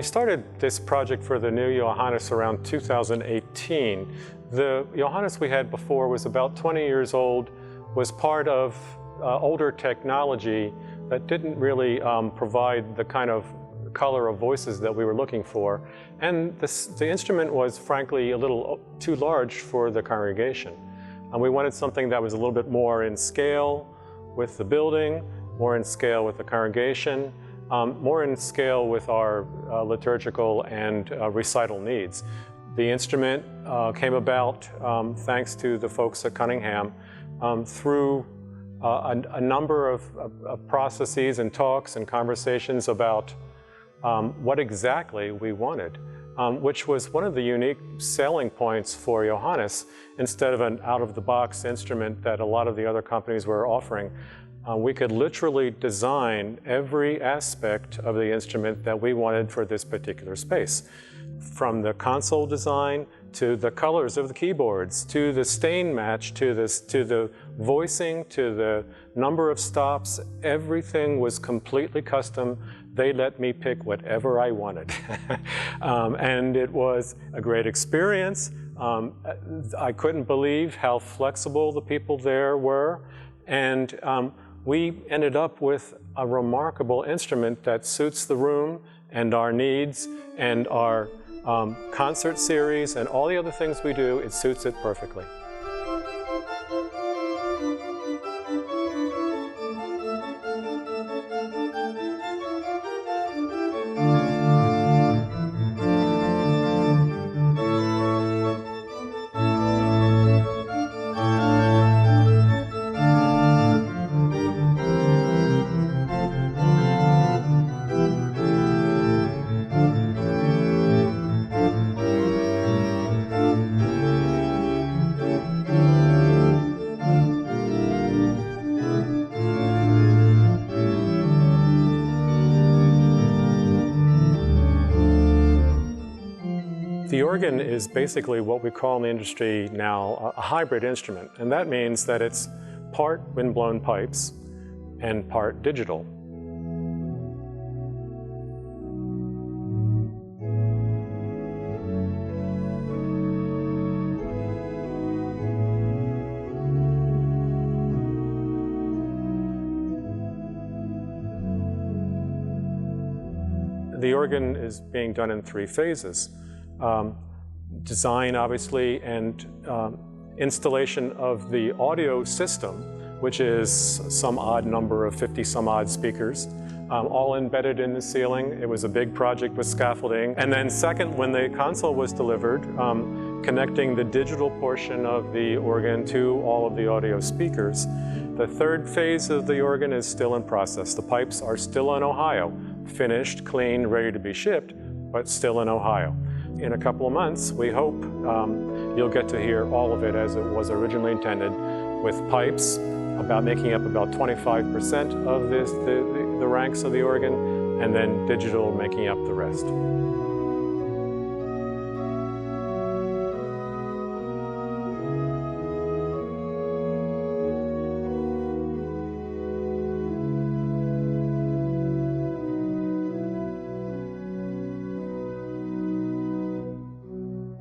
we started this project for the new Johannus around 2018. The Johannus we had before was about 20 years old, was part of older technology that didn't really provide the kind of color of voices that we were looking for. And the instrument was frankly a little too large for the congregation. And we wanted something that was a little bit more in scale with the building, more in scale with the congregation, more in scale with our liturgical and recital needs. The instrument came about thanks to the folks at Cunningham through a number of processes and talks and conversations about what exactly we wanted, which was one of the unique selling points for Johannus. Instead of an out-of-the-box instrument that a lot of the other companies were offering, we could literally design every aspect of the instrument that we wanted for this particular space. From the console design, to the colors of the keyboards, to the stain match, to the voicing, to the number of stops, everything was completely custom. They let me pick whatever I wanted. And it was a great experience. I couldn't believe how flexible the people there were. And we ended up with a remarkable instrument that suits the room and our needs and our concert series and all the other things we do. It suits it perfectly. The organ is basically what we call in the industry now a hybrid instrument, and that means that it's part windblown pipes and part digital. The organ is being done in 3 phases. Design, obviously, and installation of the audio system, which is some odd number of 50-some-odd speakers, all embedded in the ceiling. It was a big project with scaffolding. And then second, when the console was delivered, connecting the digital portion of the organ to all of the audio speakers. The 3rd phase of the organ is still in process. The pipes are still in Ohio, finished, clean, ready to be shipped, but still in Ohio. In a couple of months, we hope you'll get to hear all of it as it was originally intended, with pipes making up about 25% of the ranks of the organ, and then digital making up the rest.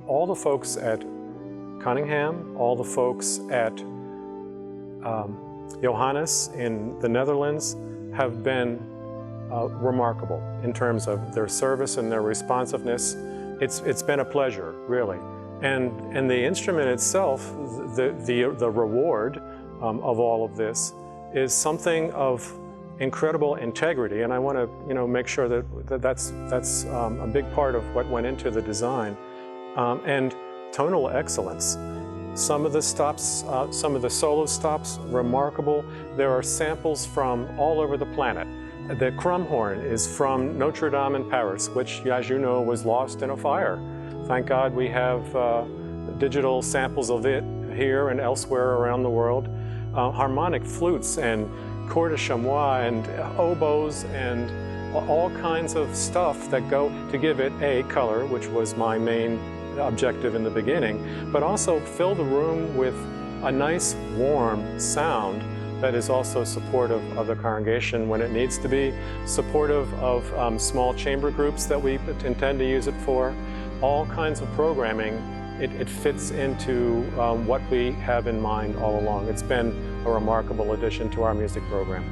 All the folks at Cunningham, all the folks at Johannus in the Netherlands have been remarkable in terms of their service and their responsiveness. It's been a pleasure, really. And the instrument itself, the reward of all of this is something of incredible integrity. And I want to make sure that's a big part of what went into the design. And tonal excellence. Some of the stops, some of the solo stops, remarkable. There are samples from all over the planet. The crumhorn is from Notre Dame in Paris, which, as you know, was lost in a fire. Thank God we have digital samples of it here and elsewhere around the world. Harmonic flutes and cor de chamois and oboes and all kinds of stuff that go to give it a color, which was my main objective in the beginning, but also fill the room with a nice warm sound that is also supportive of the congregation when it needs to be, supportive of small chamber groups that we intend to use it for, all kinds of programming. It fits into what we have in mind all along. It's been a remarkable addition to our music program.